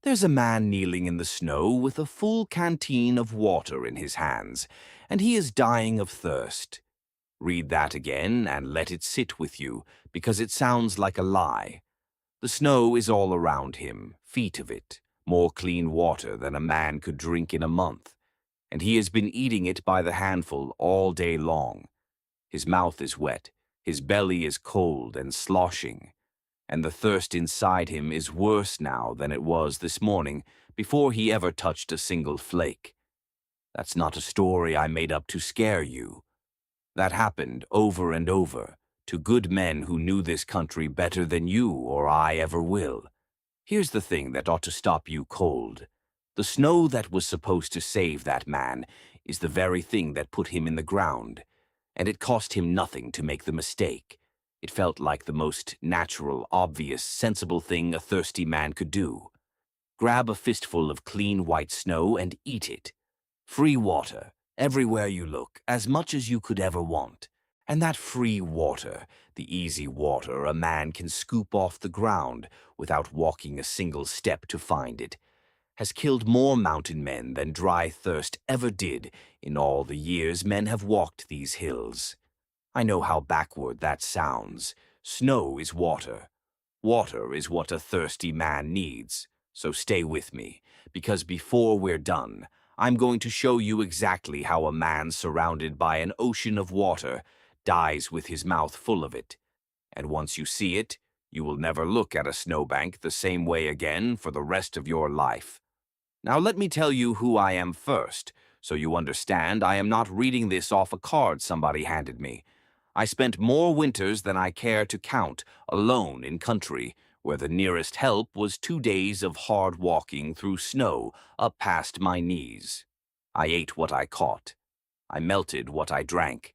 There's a man kneeling in the snow with a full canteen of water in his hands, and he is dying of thirst. Read that again and let it sit with you, because it sounds like a lie. The snow is all around him, feet of it, more clean water than a man could drink in a month, and he has been eating it by the handful all day long. His mouth is wet, his belly is cold and sloshing, and the thirst inside him is worse now than it was this morning before he ever touched a single flake. That's not a story I made up to scare you. That happened over and over to good men who knew this country better than you or I ever will. Here's the thing that ought to stop you cold. The snow that was supposed to save that man is the very thing that put him in the ground, and it cost him nothing to make the mistake. It felt like the most natural, obvious, sensible thing a thirsty man could do. Grab a fistful of clean white snow and eat it. Free water, everywhere you look, as much as you could ever want. And that free water, the easy water a man can scoop off the ground without walking a single step to find it, has killed more mountain men than dry thirst ever did in all the years men have walked these hills. I know how backward that sounds. Snow is water. Water is what a thirsty man needs. So stay with me, because before we're done, I'm going to show you exactly how a man surrounded by an ocean of water dies with his mouth full of it. And once you see it, you will never look at a snowbank the same way again for the rest of your life. Now let me tell you who I am first, so you understand I am not reading this off a card somebody handed me. I spent more winters than I care to count alone in country, where the nearest help was 2 days of hard walking through snow up past my knees. I ate what I caught. I melted what I drank.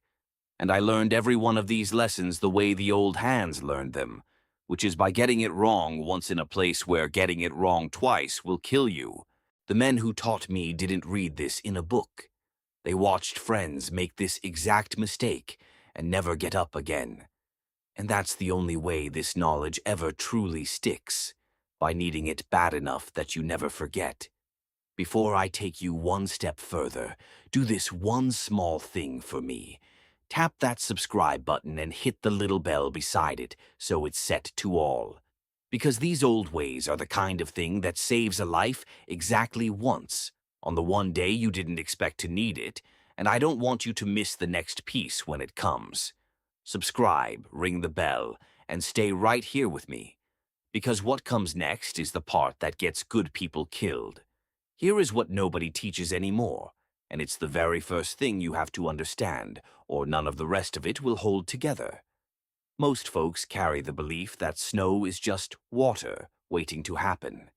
And I learned every one of these lessons the way the old hands learned them, which is by getting it wrong once in a place where getting it wrong twice will kill you. The men who taught me didn't read this in a book. They watched friends make this exact mistake and never get up again. And that's the only way this knowledge ever truly sticks, by needing it bad enough that you never forget. Before I take you one step further, do this one small thing for me. Tap that subscribe button and hit the little bell beside it so it's set to all. Because these old ways are the kind of thing that saves a life exactly once, on the one day you didn't expect to need it, and I don't want you to miss the next piece when it comes. Subscribe, ring the bell, and stay right here with me. Because what comes next is the part that gets good people killed. Here is what nobody teaches anymore, and it's the very first thing you have to understand, or none of the rest of it will hold together. Most folks carry the belief that snow is just water waiting to happen,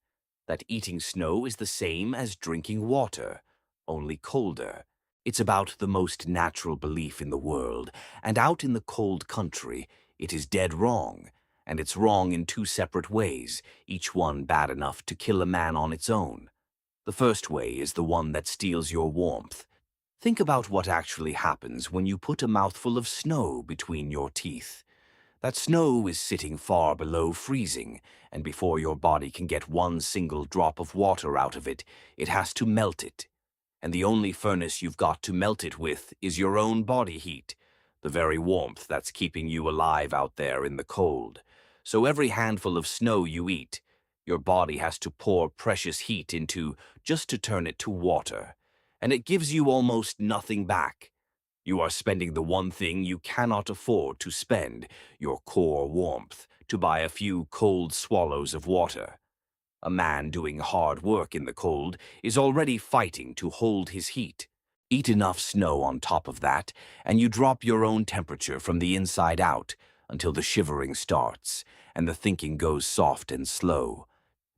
that eating snow is the same as drinking water, only colder. It's about the most natural belief in the world, and out in the cold country, it is dead wrong, and it's wrong in 2 separate ways, each one bad enough to kill a man on its own. The first way is the one that steals your warmth. Think about what actually happens when you put a mouthful of snow between your teeth. That snow is sitting far below freezing, and before your body can get one single drop of water out of it, it has to melt it. And the only furnace you've got to melt it with is your own body heat, the very warmth that's keeping you alive out there in the cold. So every handful of snow you eat, your body has to pour precious heat into just to turn it to water, and it gives you almost nothing back. You are spending the one thing you cannot afford to spend, your core warmth, to buy a few cold swallows of water. A man doing hard work in the cold is already fighting to hold his heat. Eat enough snow on top of that, and you drop your own temperature from the inside out until the shivering starts, and the thinking goes soft and slow.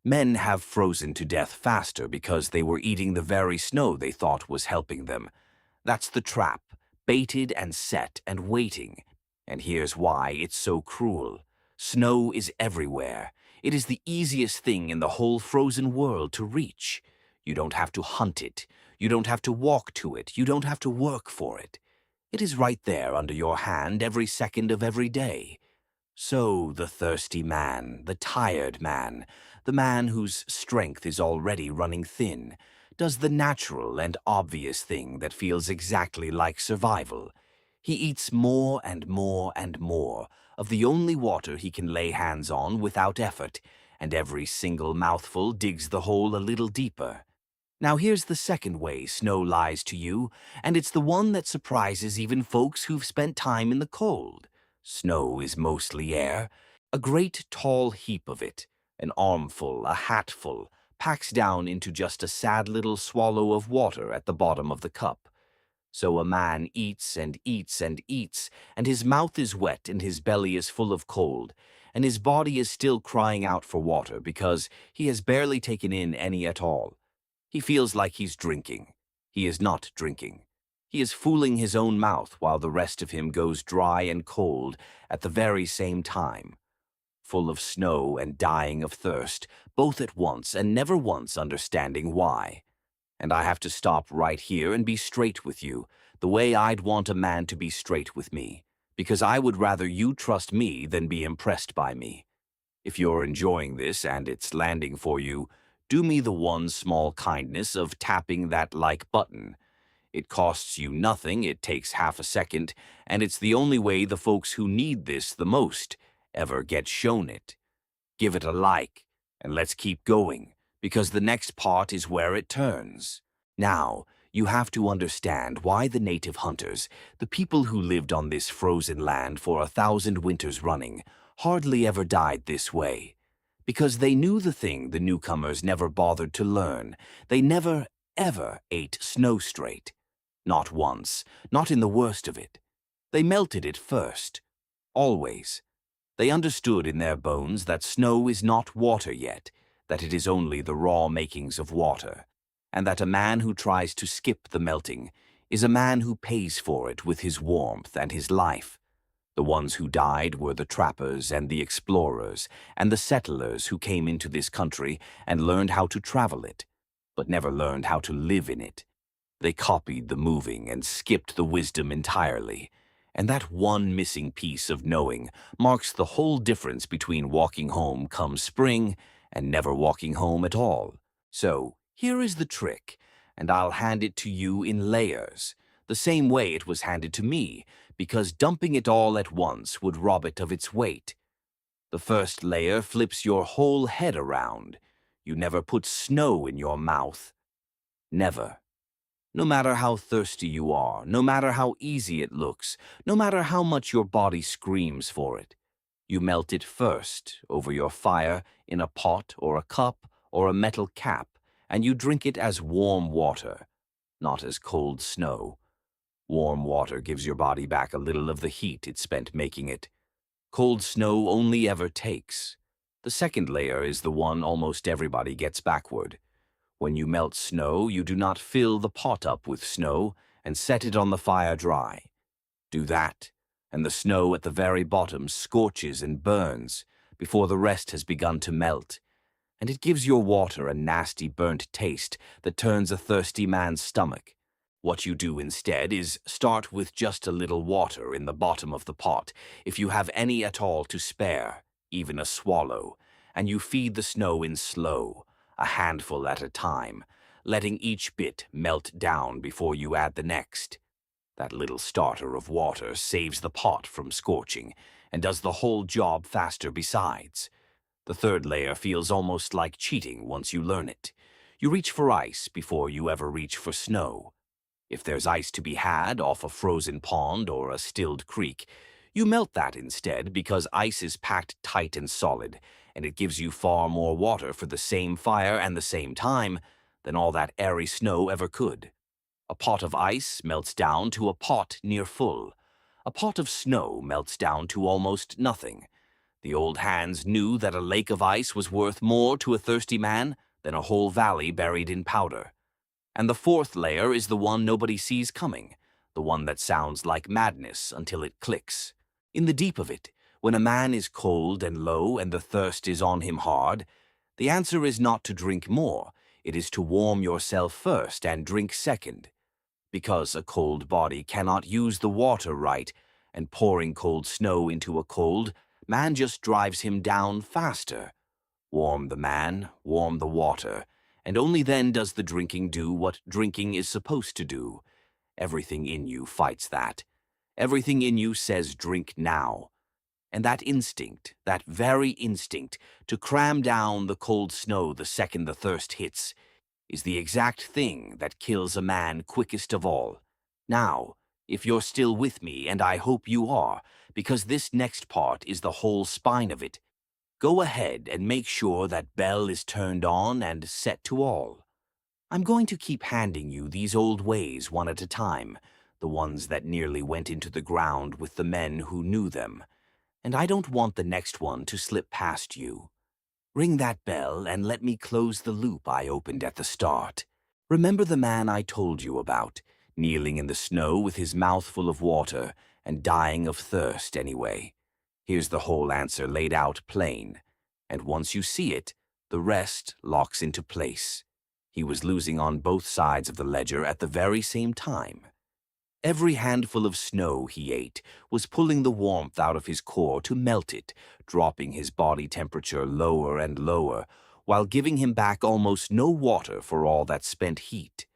Men have frozen to death faster because they were eating the very snow they thought was helping them. That's the trap, baited and set and waiting. And here's why it's so cruel. Snow is everywhere. It is the easiest thing in the whole frozen world to reach. You don't have to hunt it. You don't have to walk to it. You don't have to work for it. It is right there under your hand every second of every day. So the thirsty man, the tired man, the man whose strength is already running thin, does the natural and obvious thing that feels exactly like survival. He eats more and more and more of the only water he can lay hands on without effort, and every single mouthful digs the hole a little deeper. Now here's the second way Snow lies to you, and it's the one that surprises even folks who've spent time in the cold. Snow is mostly air, a great tall heap of it, an armful, a hatful, packs down into just a sad little swallow of water at the bottom of the cup. So a man eats and eats and eats, and his mouth is wet and his belly is full of cold, and his body is still crying out for water because he has barely taken in any at all. He feels like he's drinking. He is not drinking. He is fooling his own mouth while the rest of him goes dry and cold at the very same time, full of snow and dying of thirst, both at once and never once understanding why. And I have to stop right here and be straight with you, the way I'd want a man to be straight with me, because I would rather you trust me than be impressed by me. If you're enjoying this and it's landing for you, do me the one small kindness of tapping that like button. It costs you nothing, it takes half a second, and it's the only way the folks who need this the most ever get shown it. Give it a like, and let's keep going, because the next part is where it turns. Now, you have to understand why the native hunters, the people who lived on this frozen land for 1,000 winters running, hardly ever died this way. Because they knew the thing the newcomers never bothered to learn. They never, ever ate snow straight. Not once, not in the worst of it. They melted it first. Always. They understood in their bones that snow is not water yet, that it is only the raw makings of water, and that a man who tries to skip the melting is a man who pays for it with his warmth and his life. The ones who died were the trappers and the explorers and the settlers who came into this country and learned how to travel it, but never learned how to live in it. They copied the moving and skipped the wisdom entirely, and that one missing piece of knowing marks the whole difference between walking home come spring and never walking home at all. So, here is the trick, and I'll hand it to you in layers, the same way it was handed to me, because dumping it all at once would rob it of its weight. The first layer flips your whole head around. You never put snow in your mouth. Never. No matter how thirsty you are, no matter how easy it looks, no matter how much your body screams for it, you melt it first over your fire in a pot or a cup or a metal cap, and you drink it as warm water, not as cold snow. Warm water gives your body back a little of the heat it spent making it. Cold snow only ever takes. The second layer is the one almost everybody gets backward. When you melt snow, you do not fill the pot up with snow and set it on the fire dry. Do that, and the snow at the very bottom scorches and burns before the rest has begun to melt, and it gives your water a nasty burnt taste that turns a thirsty man's stomach. What you do instead is start with just a little water in the bottom of the pot, if you have any at all to spare, even a swallow, and you feed the snow in slow, a handful at a time, letting each bit melt down before you add the next. That little starter of water saves the pot from scorching and does the whole job faster besides. The third layer feels almost like cheating once you learn it. You reach for ice before you ever reach for snow. If there's ice to be had off a frozen pond or a stilled creek, you melt that instead because ice is packed tight and solid, and it gives you far more water for the same fire and the same time than all that airy snow ever could. A pot of ice melts down to a pot near full. A pot of snow melts down to almost nothing. The old hands knew that a lake of ice was worth more to a thirsty man than a whole valley buried in powder. And the fourth layer is the one nobody sees coming, the one that sounds like madness until it clicks. In the deep of it, when a man is cold and low and the thirst is on him hard, the answer is not to drink more, it is to warm yourself first and drink second. Because a cold body cannot use the water right, and pouring cold snow into a cold, man just drives him down faster. Warm the man, warm the water, and only then does the drinking do what drinking is supposed to do. Everything in you fights that. Everything in you says drink now. And that instinct, that very instinct, to cram down the cold snow the second the thirst hits, is the exact thing that kills a man quickest of all. Now, if you're still with me, and I hope you are, because this next part is the whole spine of it, go ahead and make sure that bell is turned on and set to all. I'm going to keep handing you these old ways one at a time, the ones that nearly went into the ground with the men who knew them, and I don't want the next one to slip past you. Ring that bell and let me close the loop I opened at the start. Remember the man I told you about, kneeling in the snow with his mouth full of water and dying of thirst anyway? Here's the whole answer laid out plain, and once you see it, the rest locks into place. He was losing on both sides of the ledger at the very same time. Every handful of snow he ate was pulling the warmth out of his core to melt it, dropping his body temperature lower and lower, while giving him back almost no water for all that spent heat.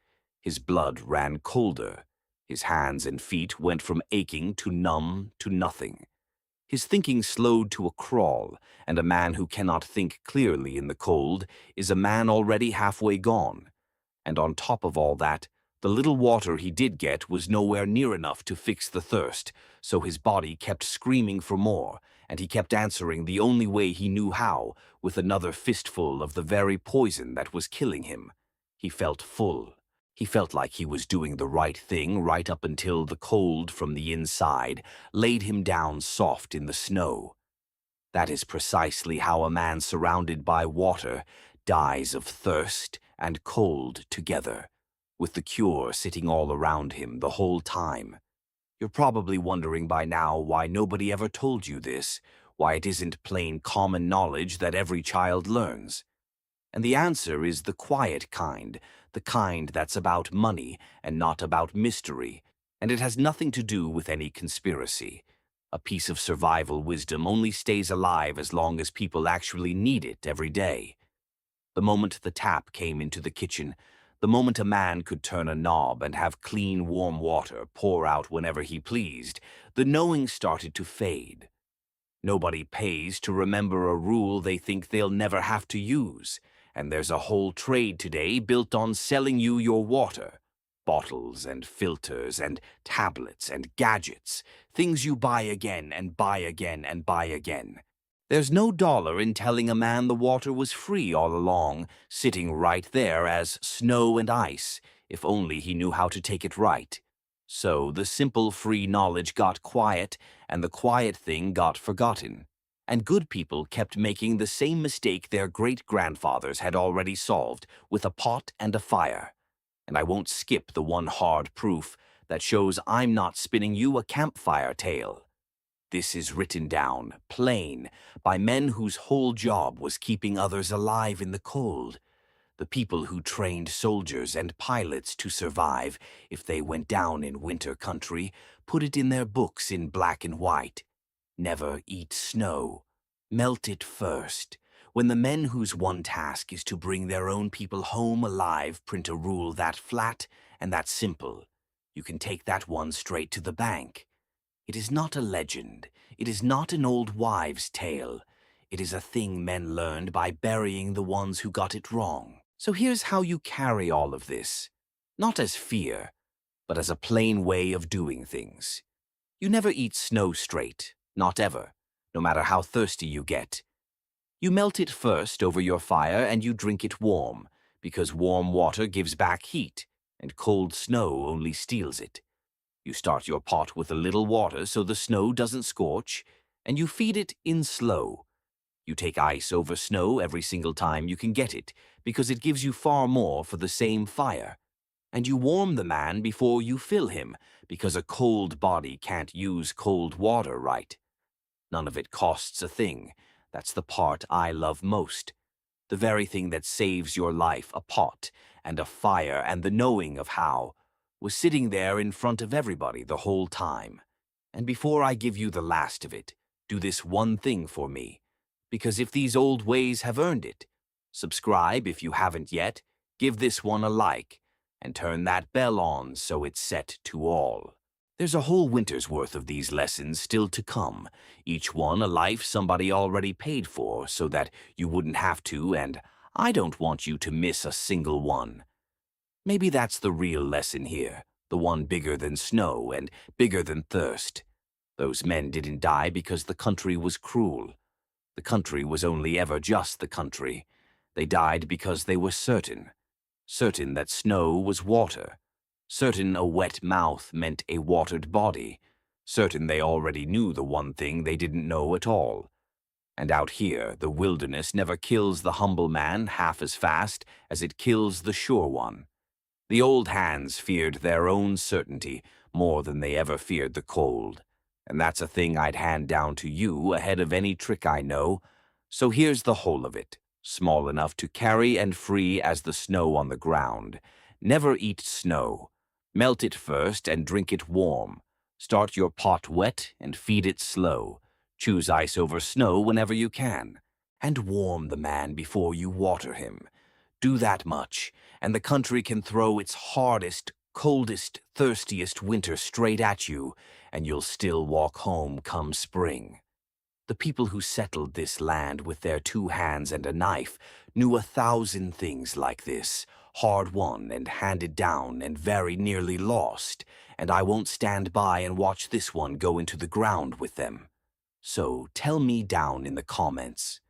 His blood ran colder. His hands and feet went from aching to numb to nothing. His thinking slowed to a crawl, and a man who cannot think clearly in the cold is a man already halfway gone. And on top of all that, the little water he did get was nowhere near enough to fix the thirst, so his body kept screaming for more, and he kept answering the only way he knew how, with another fistful of the very poison that was killing him. He felt full. He felt like he was doing the right thing right up until the cold from the inside laid him down soft in the snow. That is precisely how a man surrounded by water dies of thirst and cold together, with the cure sitting all around him the whole time. You're probably wondering by now why nobody ever told you this, why it isn't plain common knowledge that every child learns. And the answer is the quiet kind, the kind that's about money and not about mystery, and it has nothing to do with any conspiracy. A piece of survival wisdom only stays alive as long as people actually need it every day. The moment the tap came into the kitchen, the moment a man could turn a knob and have clean, warm water pour out whenever he pleased, the knowing started to fade. Nobody pays to remember a rule they think they'll never have to use, and there's a whole trade today built on selling you your water. Bottles and filters and tablets and gadgets, things you buy again and buy again and buy again. There's no dollar in telling a man the water was free all along, sitting right there as snow and ice, if only he knew how to take it right. So the simple free knowledge got quiet, and the quiet thing got forgotten. And good people kept making the same mistake their great-grandfathers had already solved, with a pot and a fire. And I won't skip the one hard proof that shows I'm not spinning you a campfire tale. This is written down, plain, by men whose whole job was keeping others alive in the cold. The people who trained soldiers and pilots to survive if they went down in winter country put it in their books in black and white. Never eat snow. Melt it first. When the men whose one task is to bring their own people home alive print a rule that flat and that simple, you can take that one straight to the bank. It is not a legend. It is not an old wives' tale. It is a thing men learned by burying the ones who got it wrong. So here's how you carry all of this. Not as fear, but as a plain way of doing things. You never eat snow straight, not ever, no matter how thirsty you get. You melt it first over your fire and you drink it warm, because warm water gives back heat, and cold snow only steals it. You start your pot with a little water so the snow doesn't scorch, and you feed it in slow. You take ice over snow every single time you can get it, because it gives you far more for the same fire. And you warm the man before you fill him, because a cold body can't use cold water right. None of it costs a thing. That's the part I love most. The very thing that saves your life, a pot and a fire and the knowing of how, was sitting there in front of everybody the whole time. And before I give you the last of it, do this one thing for me. because if these old ways have earned it. Subscribe if you haven't yet, give this one a like, and turn that bell on so it's set to all. There's a whole winter's worth of these lessons still to come, each one a life somebody already paid for so that you wouldn't have to, and I don't want you to miss a single one. Maybe that's the real lesson here, the one bigger than snow and bigger than thirst. Those men didn't die because the country was cruel. The country was only ever just the country. They died because they were certain that snow was water, certain a wet mouth meant a watered body, certain they already knew the one thing they didn't know at all. And out here, the wilderness never kills the humble man half as fast as it kills the sure one. The old hands feared their own certainty more than they ever feared the cold, and that's a thing I'd hand down to you ahead of any trick I know. So here's the whole of it, small enough to carry and free as the snow on the ground. Never eat snow. Melt it first and drink it warm. Start your pot wet and feed it slow. Choose ice over snow whenever you can. And warm the man before you water him. Do that much, and the country can throw its hardest, coldest, thirstiest winter straight at you, and you'll still walk home come spring. The people who settled this land with their 2 hands and a knife knew 1,000 things like this, hard-won and handed down and very nearly lost, and I won't stand by and watch this one go into the ground with them. So tell me down in the comments,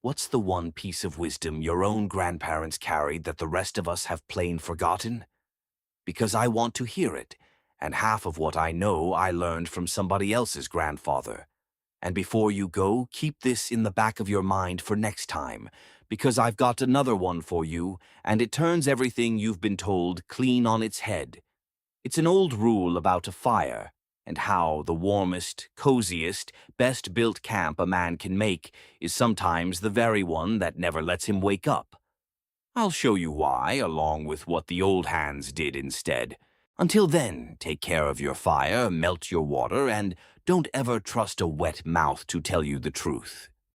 what's the one piece of wisdom your own grandparents carried that the rest of us have plain forgotten? Because I want to hear it, and half of what I know I learned from somebody else's grandfather. And before you go, keep this in the back of your mind for next time, because I've got another one for you, and it turns everything you've been told clean on its head. It's an old rule about a fire, and how the warmest, coziest, best-built camp a man can make is sometimes the very one that never lets him wake up. I'll show you why, along with what the old hands did instead. Until then, take care of your fire, melt your water, and don't ever trust a wet mouth to tell you the truth.